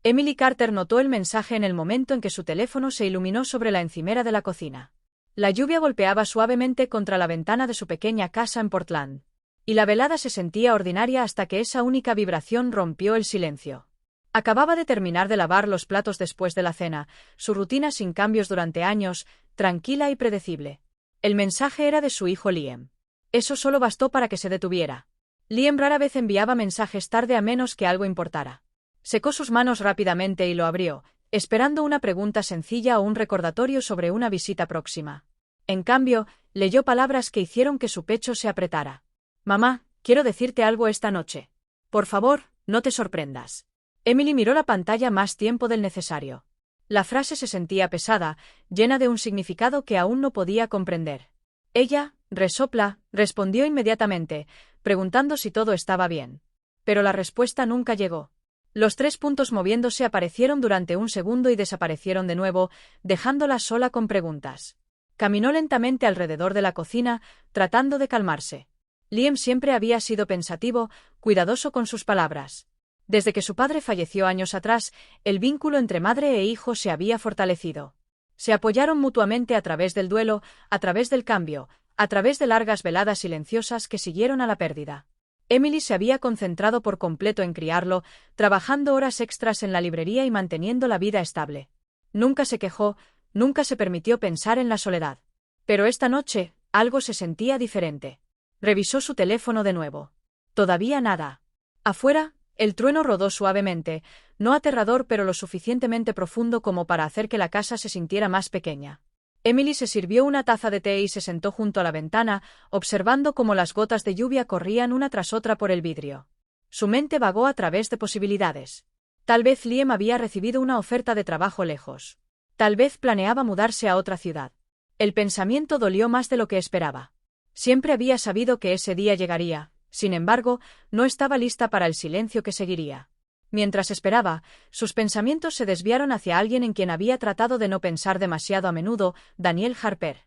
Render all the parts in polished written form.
Emily Carter notó el mensaje en el momento en que su teléfono se iluminó sobre la encimera de la cocina. La lluvia golpeaba suavemente contra la ventana de su pequeña casa en Portland. Y la velada se sentía ordinaria hasta que esa única vibración rompió el silencio. Acababa de terminar de lavar los platos después de la cena, su rutina sin cambios durante años, tranquila y predecible. El mensaje era de su hijo Liam. Eso solo bastó para que se detuviera. Liam rara vez enviaba mensajes tarde a menos que algo importara. Secó sus manos rápidamente y lo abrió, esperando una pregunta sencilla o un recordatorio sobre una visita próxima. En cambio, leyó palabras que hicieron que su pecho se apretara. «Mamá, quiero decirte algo esta noche. Por favor, no te sorprendas». Emily miró la pantalla más tiempo del necesario. La frase se sentía pesada, llena de un significado que aún no podía comprender. Ella, resopla, respondió inmediatamente, preguntando si todo estaba bien. Pero la respuesta nunca llegó. Los 3 puntos moviéndose aparecieron durante un segundo y desaparecieron de nuevo, dejándola sola con preguntas. Caminó lentamente alrededor de la cocina, tratando de calmarse. Liam siempre había sido pensativo, cuidadoso con sus palabras. Desde que su padre falleció años atrás, el vínculo entre madre e hijo se había fortalecido. Se apoyaron mutuamente a través del duelo, a través del cambio, a través de largas veladas silenciosas que siguieron a la pérdida. Emily se había concentrado por completo en criarlo, trabajando horas extras en la librería y manteniendo la vida estable. Nunca se quejó, nunca se permitió pensar en la soledad. Pero esta noche, algo se sentía diferente. Revisó su teléfono de nuevo. Todavía nada. Afuera, el trueno rodó suavemente, no aterrador pero lo suficientemente profundo como para hacer que la casa se sintiera más pequeña. Emily se sirvió una taza de té y se sentó junto a la ventana, observando cómo las gotas de lluvia corrían una tras otra por el vidrio. Su mente vagó a través de posibilidades. Tal vez Liam había recibido una oferta de trabajo lejos. Tal vez planeaba mudarse a otra ciudad. El pensamiento dolió más de lo que esperaba. Siempre había sabido que ese día llegaría, sin embargo, no estaba lista para el silencio que seguiría. Mientras esperaba, sus pensamientos se desviaron hacia alguien en quien había tratado de no pensar demasiado a menudo, Daniel Harper.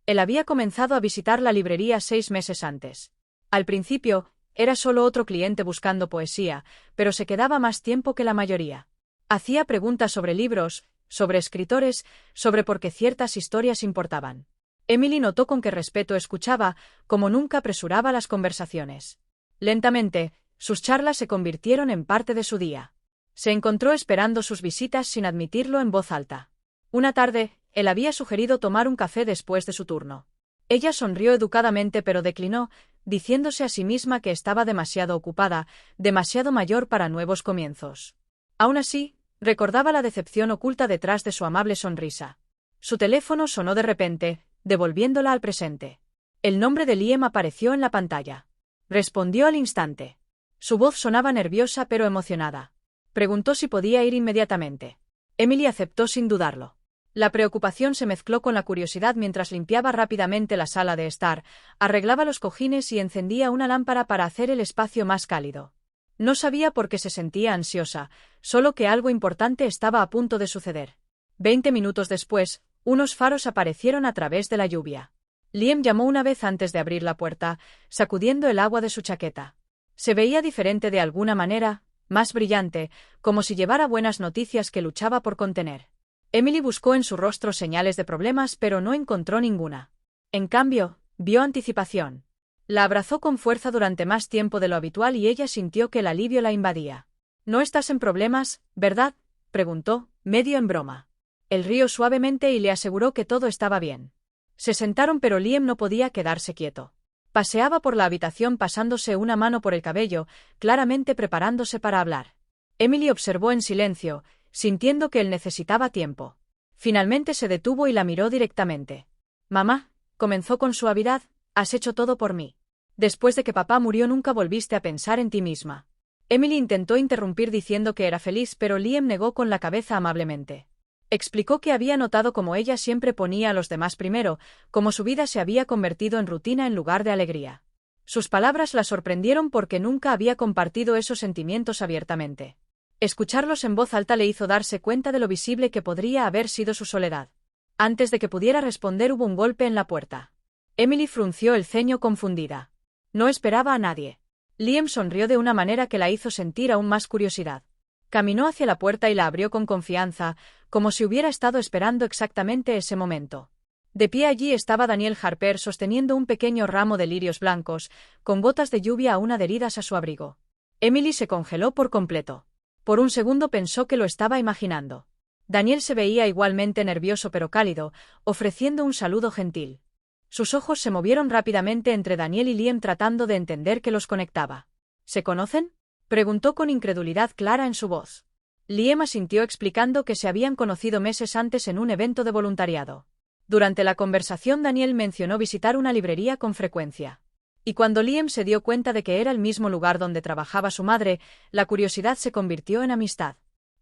Él había comenzado a visitar la librería 6 meses antes. Al principio, era solo otro cliente buscando poesía, pero se quedaba más tiempo que la mayoría. Hacía preguntas sobre libros, sobre escritores, sobre por qué ciertas historias importaban. Emily notó con qué respeto escuchaba, como nunca apresuraba las conversaciones. Lentamente, sus charlas se convirtieron en parte de su día. Se encontró esperando sus visitas sin admitirlo en voz alta. Una tarde, él había sugerido tomar un café después de su turno. Ella sonrió educadamente pero declinó, diciéndose a sí misma que estaba demasiado ocupada, demasiado mayor para nuevos comienzos. Aún así, recordaba la decepción oculta detrás de su amable sonrisa. Su teléfono sonó de repente, devolviéndola al presente. El nombre de Liam apareció en la pantalla. Respondió al instante. Su voz sonaba nerviosa pero emocionada. Preguntó si podía ir inmediatamente. Emily aceptó sin dudarlo. La preocupación se mezcló con la curiosidad mientras limpiaba rápidamente la sala de estar, arreglaba los cojines y encendía una lámpara para hacer el espacio más cálido. No sabía por qué se sentía ansiosa, solo que algo importante estaba a punto de suceder. 20 minutos después, unos faros aparecieron a través de la lluvia. Liam llamó una vez antes de abrir la puerta, sacudiendo el agua de su chaqueta. Se veía diferente de alguna manera, más brillante, como si llevara buenas noticias que luchaba por contener. Emily buscó en su rostro señales de problemas pero no encontró ninguna. En cambio, vio anticipación. La abrazó con fuerza durante más tiempo de lo habitual y ella sintió que el alivio la invadía. «¿No estás en problemas, verdad?», preguntó, medio en broma. Él rió suavemente y le aseguró que todo estaba bien. Se sentaron pero Liam no podía quedarse quieto. Paseaba por la habitación pasándose una mano por el cabello, claramente preparándose para hablar. Emily observó en silencio, sintiendo que él necesitaba tiempo. Finalmente se detuvo y la miró directamente. «Mamá», comenzó con suavidad, «has hecho todo por mí. Después de que papá murió nunca volviste a pensar en ti misma». Emily intentó interrumpir diciendo que era feliz pero Liam negó con la cabeza amablemente. Explicó que había notado cómo ella siempre ponía a los demás primero, cómo su vida se había convertido en rutina en lugar de alegría. Sus palabras la sorprendieron porque nunca había compartido esos sentimientos abiertamente. Escucharlos en voz alta le hizo darse cuenta de lo visible que podría haber sido su soledad. Antes de que pudiera responder hubo un golpe en la puerta. Emily frunció el ceño confundida. No esperaba a nadie. Liam sonrió de una manera que la hizo sentir aún más curiosidad. Caminó hacia la puerta y la abrió con confianza, como si hubiera estado esperando exactamente ese momento. De pie allí estaba Daniel Harper sosteniendo un pequeño ramo de lirios blancos, con gotas de lluvia aún adheridas a su abrigo. Emily se congeló por completo. Por un segundo pensó que lo estaba imaginando. Daniel se veía igualmente nervioso pero cálido, ofreciendo un saludo gentil. Sus ojos se movieron rápidamente entre Daniel y Liam tratando de entender qué los conectaba. ¿Se conocen?, preguntó con incredulidad clara en su voz. Liam asintió explicando que se habían conocido meses antes en un evento de voluntariado. Durante la conversación Daniel mencionó visitar una librería con frecuencia. Y cuando Liam se dio cuenta de que era el mismo lugar donde trabajaba su madre, la curiosidad se convirtió en amistad.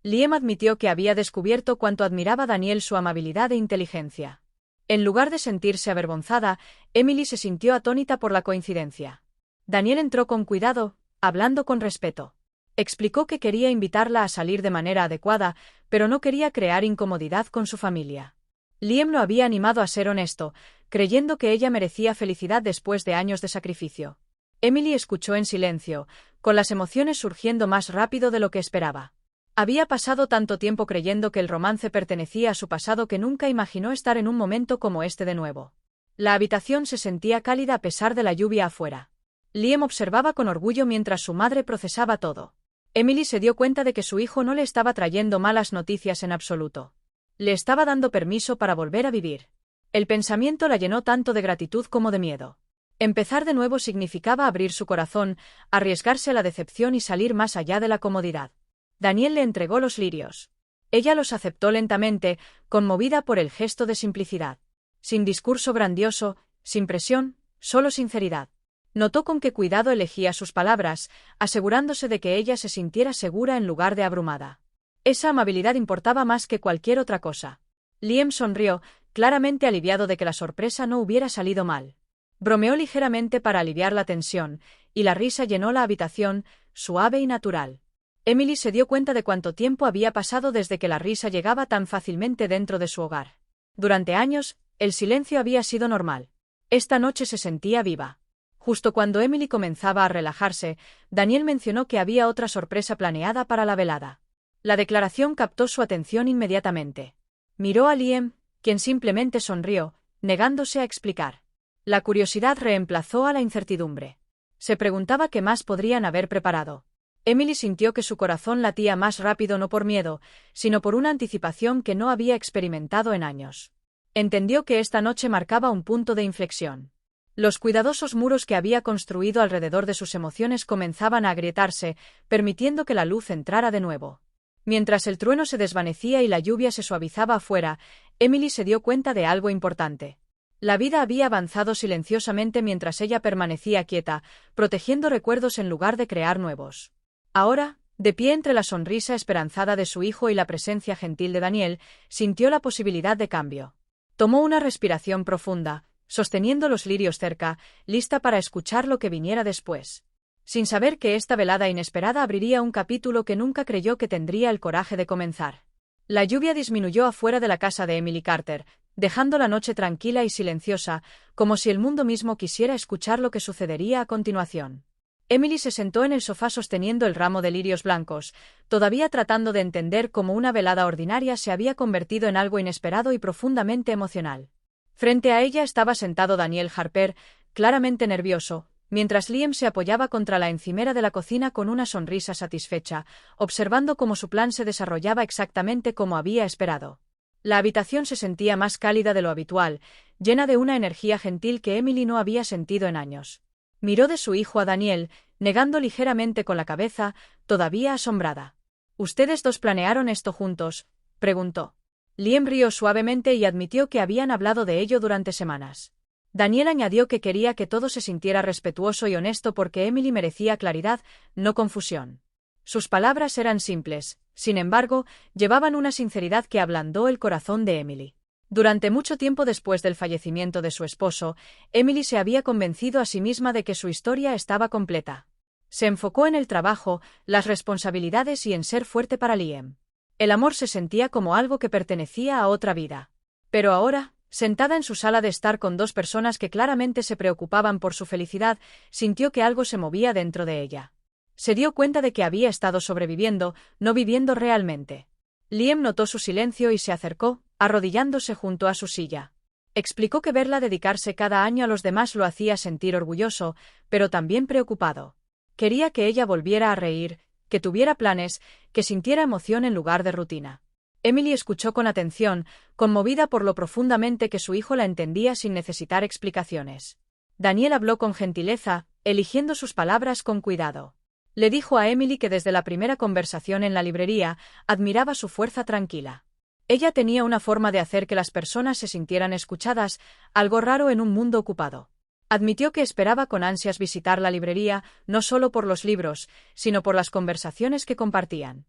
Liam admitió que había descubierto cuánto admiraba Daniel su amabilidad e inteligencia. En lugar de sentirse avergonzada, Emily se sintió atónita por la coincidencia. Daniel entró con cuidado, hablando con respeto. Explicó que quería invitarla a salir de manera adecuada, pero no quería crear incomodidad con su familia. Liam lo había animado a ser honesto, creyendo que ella merecía felicidad después de años de sacrificio. Emily escuchó en silencio, con las emociones surgiendo más rápido de lo que esperaba. Había pasado tanto tiempo creyendo que el romance pertenecía a su pasado que nunca imaginó estar en un momento como este de nuevo. La habitación se sentía cálida a pesar de la lluvia afuera. Liam observaba con orgullo mientras su madre procesaba todo. Emily se dio cuenta de que su hijo no le estaba trayendo malas noticias en absoluto. Le estaba dando permiso para volver a vivir. El pensamiento la llenó tanto de gratitud como de miedo. Empezar de nuevo significaba abrir su corazón, arriesgarse a la decepción y salir más allá de la comodidad. Daniel le entregó los lirios. Ella los aceptó lentamente, conmovida por el gesto de simplicidad. Sin discurso grandioso, sin presión, solo sinceridad. Notó con qué cuidado elegía sus palabras, asegurándose de que ella se sintiera segura en lugar de abrumada. Esa amabilidad importaba más que cualquier otra cosa. Liam sonrió, claramente aliviado de que la sorpresa no hubiera salido mal. Bromeó ligeramente para aliviar la tensión, y la risa llenó la habitación, suave y natural. Emily se dio cuenta de cuánto tiempo había pasado desde que la risa llegaba tan fácilmente dentro de su hogar. Durante años, el silencio había sido normal. Esta noche se sentía viva. Justo cuando Emily comenzaba a relajarse, Daniel mencionó que había otra sorpresa planeada para la velada. La declaración captó su atención inmediatamente. Miró a Liam, quien simplemente sonrió, negándose a explicar. La curiosidad reemplazó a la incertidumbre. Se preguntaba qué más podrían haber preparado. Emily sintió que su corazón latía más rápido no por miedo, sino por una anticipación que no había experimentado en años. Entendió que esta noche marcaba un punto de inflexión. Los cuidadosos muros que había construido alrededor de sus emociones comenzaban a agrietarse, permitiendo que la luz entrara de nuevo. Mientras el trueno se desvanecía y la lluvia se suavizaba afuera, Emily se dio cuenta de algo importante. La vida había avanzado silenciosamente mientras ella permanecía quieta, protegiendo recuerdos en lugar de crear nuevos. Ahora, de pie entre la sonrisa esperanzada de su hijo y la presencia gentil de Daniel, sintió la posibilidad de cambio. Tomó una respiración profunda, sosteniendo los lirios cerca, lista para escuchar lo que viniera después. Sin saber que esta velada inesperada abriría un capítulo que nunca creyó que tendría el coraje de comenzar. La lluvia disminuyó afuera de la casa de Emily Carter, dejando la noche tranquila y silenciosa, como si el mundo mismo quisiera escuchar lo que sucedería a continuación. Emily se sentó en el sofá sosteniendo el ramo de lirios blancos, todavía tratando de entender cómo una velada ordinaria se había convertido en algo inesperado y profundamente emocional. Frente a ella estaba sentado Daniel Harper, claramente nervioso, mientras Liam se apoyaba contra la encimera de la cocina con una sonrisa satisfecha, observando cómo su plan se desarrollaba exactamente como había esperado. La habitación se sentía más cálida de lo habitual, llena de una energía gentil que Emily no había sentido en años. Miró de su hijo a Daniel, negando ligeramente con la cabeza, todavía asombrada. ¿Ustedes dos planearon esto juntos?, preguntó. Liam rió suavemente y admitió que habían hablado de ello durante semanas. Daniel añadió que quería que todo se sintiera respetuoso y honesto porque Emily merecía claridad, no confusión. Sus palabras eran simples, sin embargo, llevaban una sinceridad que ablandó el corazón de Emily. Durante mucho tiempo después del fallecimiento de su esposo, Emily se había convencido a sí misma de que su historia estaba completa. Se enfocó en el trabajo, las responsabilidades y en ser fuerte para Liam. El amor se sentía como algo que pertenecía a otra vida. Pero ahora, sentada en su sala de estar con dos personas que claramente se preocupaban por su felicidad, sintió que algo se movía dentro de ella. Se dio cuenta de que había estado sobreviviendo, no viviendo realmente. Liam notó su silencio y se acercó, arrodillándose junto a su silla. Explicó que verla dedicarse cada año a los demás lo hacía sentir orgulloso, pero también preocupado. Quería que ella volviera a reír, que tuviera planes, que sintiera emoción en lugar de rutina. Emily escuchó con atención, conmovida por lo profundamente que su hijo la entendía sin necesitar explicaciones. Daniel habló con gentileza, eligiendo sus palabras con cuidado. Le dijo a Emily que desde la primera conversación en la librería, admiraba su fuerza tranquila. Ella tenía una forma de hacer que las personas se sintieran escuchadas, algo raro en un mundo ocupado. Admitió que esperaba con ansias visitar la librería, no solo por los libros, sino por las conversaciones que compartían.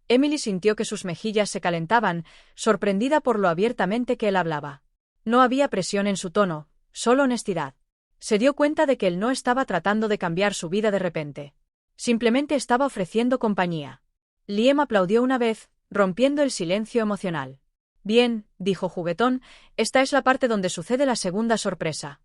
Emily sintió que sus mejillas se calentaban, sorprendida por lo abiertamente que él hablaba. No había presión en su tono, solo honestidad. Se dio cuenta de que él no estaba tratando de cambiar su vida de repente. Simplemente estaba ofreciendo compañía. Liam aplaudió una vez, rompiendo el silencio emocional. Bien, dijo juguetón, esta es la parte donde sucede la segunda sorpresa.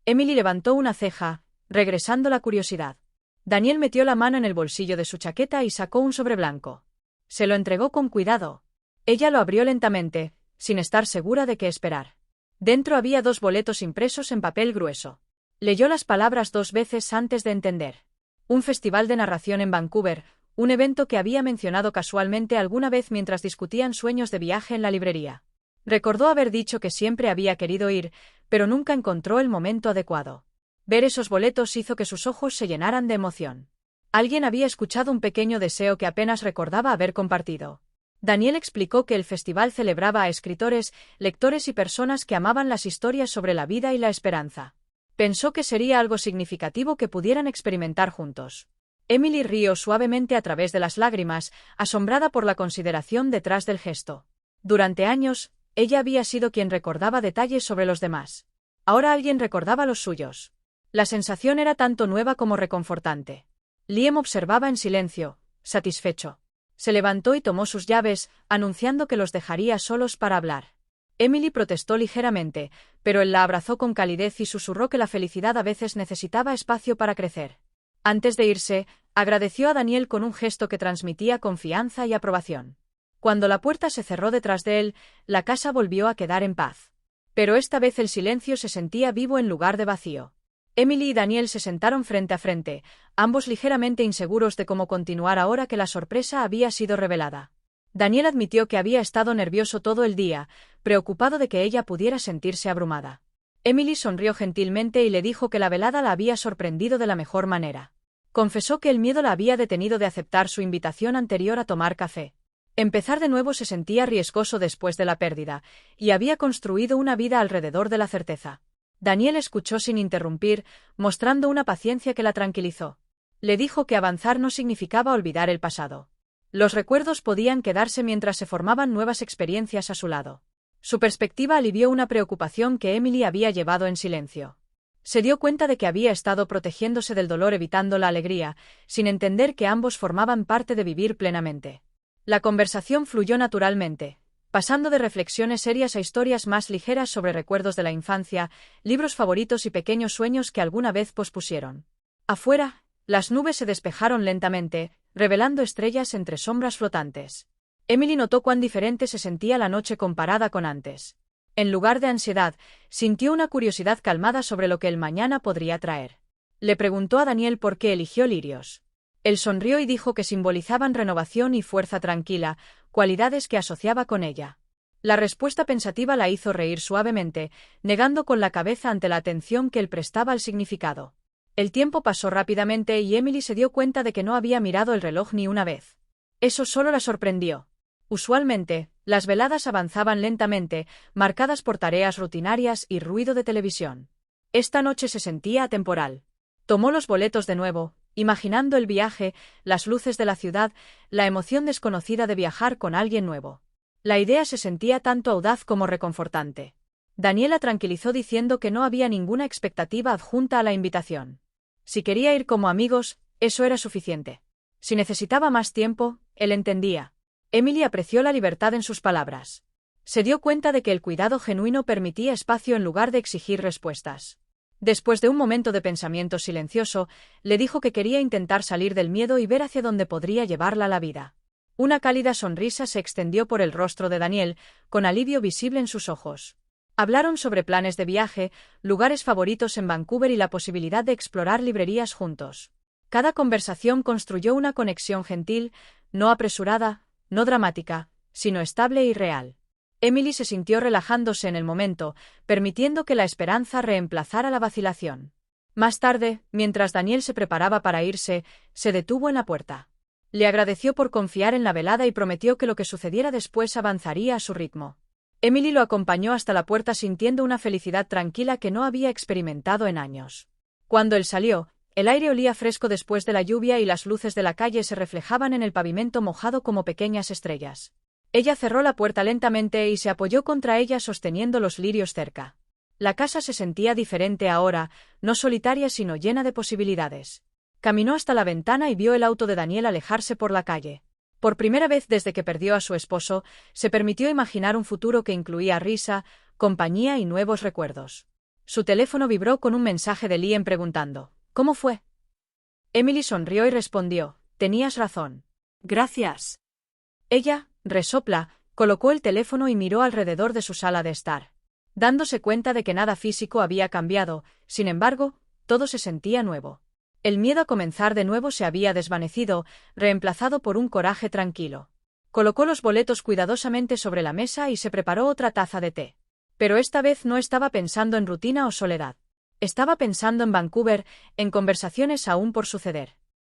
Emily levantó una ceja, regresando la curiosidad. Daniel metió la mano en el bolsillo de su chaqueta y sacó un sobre blanco. Se lo entregó con cuidado. Ella lo abrió lentamente, sin estar segura de qué esperar. Dentro había 2 boletos impresos en papel grueso. Leyó las palabras 2 veces antes de entender. Un festival de narración en Vancouver, un evento que había mencionado casualmente alguna vez mientras discutían sueños de viaje en la librería. Recordó haber dicho que siempre había querido ir, pero nunca encontró el momento adecuado. Ver esos boletos hizo que sus ojos se llenaran de emoción. Alguien había escuchado un pequeño deseo que apenas recordaba haber compartido. Daniel explicó que el festival celebraba a escritores, lectores y personas que amaban las historias sobre la vida y la esperanza. Pensó que sería algo significativo que pudieran experimentar juntos. Emily rió suavemente a través de las lágrimas, asombrada por la consideración detrás del gesto. Durante años, ella había sido quien recordaba detalles sobre los demás. Ahora alguien recordaba los suyos. La sensación era tanto nueva como reconfortante. Liam observaba en silencio, satisfecho. Se levantó y tomó sus llaves, anunciando que los dejaría solos para hablar. Emily protestó ligeramente, pero él la abrazó con calidez y susurró que la felicidad a veces necesitaba espacio para crecer. Antes de irse, agradeció a Daniel con un gesto que transmitía confianza y aprobación. Cuando la puerta se cerró detrás de él, la casa volvió a quedar en paz. Pero esta vez el silencio se sentía vivo en lugar de vacío. Emily y Daniel se sentaron frente a frente, ambos ligeramente inseguros de cómo continuar ahora que la sorpresa había sido revelada. Daniel admitió que había estado nervioso todo el día, preocupado de que ella pudiera sentirse abrumada. Emily sonrió gentilmente y le dijo que la velada la había sorprendido de la mejor manera. Confesó que el miedo la había detenido de aceptar su invitación anterior a tomar café. Empezar de nuevo se sentía riesgoso después de la pérdida, y había construido una vida alrededor de la certeza. Daniel escuchó sin interrumpir, mostrando una paciencia que la tranquilizó. Le dijo que avanzar no significaba olvidar el pasado. Los recuerdos podían quedarse mientras se formaban nuevas experiencias a su lado. Su perspectiva alivió una preocupación que Emily había llevado en silencio. Se dio cuenta de que había estado protegiéndose del dolor evitando la alegría, sin entender que ambos formaban parte de vivir plenamente. La conversación fluyó naturalmente, pasando de reflexiones serias a historias más ligeras sobre recuerdos de la infancia, libros favoritos y pequeños sueños que alguna vez pospusieron. Afuera, las nubes se despejaron lentamente, revelando estrellas entre sombras flotantes. Emily notó cuán diferente se sentía la noche comparada con antes. En lugar de ansiedad, sintió una curiosidad calmada sobre lo que el mañana podría traer. Le preguntó a Daniel por qué eligió lirios. Él sonrió y dijo que simbolizaban renovación y fuerza tranquila, cualidades que asociaba con ella. La respuesta pensativa la hizo reír suavemente, negando con la cabeza ante la atención que él prestaba al significado. El tiempo pasó rápidamente y Emily se dio cuenta de que no había mirado el reloj ni una vez. Eso solo la sorprendió. Usualmente, las veladas avanzaban lentamente, marcadas por tareas rutinarias y ruido de televisión. Esta noche se sentía atemporal. Tomó los boletos de nuevo, imaginando el viaje, las luces de la ciudad, la emoción desconocida de viajar con alguien nuevo. La idea se sentía tanto audaz como reconfortante. Daniela tranquilizó diciendo que no había ninguna expectativa adjunta a la invitación. Si quería ir como amigos, eso era suficiente. Si necesitaba más tiempo, él entendía. Emily apreció la libertad en sus palabras. Se dio cuenta de que el cuidado genuino permitía espacio en lugar de exigir respuestas. Después de un momento de pensamiento silencioso, le dijo que quería intentar salir del miedo y ver hacia dónde podría llevarla la vida. Una cálida sonrisa se extendió por el rostro de Daniel, con alivio visible en sus ojos. Hablaron sobre planes de viaje, lugares favoritos en Vancouver y la posibilidad de explorar librerías juntos. Cada conversación construyó una conexión gentil, no apresurada, no dramática, sino estable y real. Emily se sintió relajándose en el momento, permitiendo que la esperanza reemplazara la vacilación. Más tarde, mientras Daniel se preparaba para irse, se detuvo en la puerta. Le agradeció por confiar en la velada y prometió que lo que sucediera después avanzaría a su ritmo. Emily lo acompañó hasta la puerta sintiendo una felicidad tranquila que no había experimentado en años. Cuando él salió, el aire olía fresco después de la lluvia y las luces de la calle se reflejaban en el pavimento mojado como pequeñas estrellas. Ella cerró la puerta lentamente y se apoyó contra ella sosteniendo los lirios cerca. La casa se sentía diferente ahora, no solitaria sino llena de posibilidades. Caminó hasta la ventana y vio el auto de Daniel alejarse por la calle. Por primera vez desde que perdió a su esposo, se permitió imaginar un futuro que incluía risa, compañía y nuevos recuerdos. Su teléfono vibró con un mensaje de Liam preguntando: ¿cómo fue? Emily sonrió y respondió: tenías razón. Gracias. Ella, resopla, colocó el teléfono y miró alrededor de su sala de estar. Dándose cuenta de que nada físico había cambiado, sin embargo, todo se sentía nuevo. El miedo a comenzar de nuevo se había desvanecido, reemplazado por un coraje tranquilo. Colocó los boletos cuidadosamente sobre la mesa y se preparó otra taza de té. Pero esta vez no estaba pensando en rutina o soledad. Estaba pensando en Vancouver, en conversaciones aún por suceder.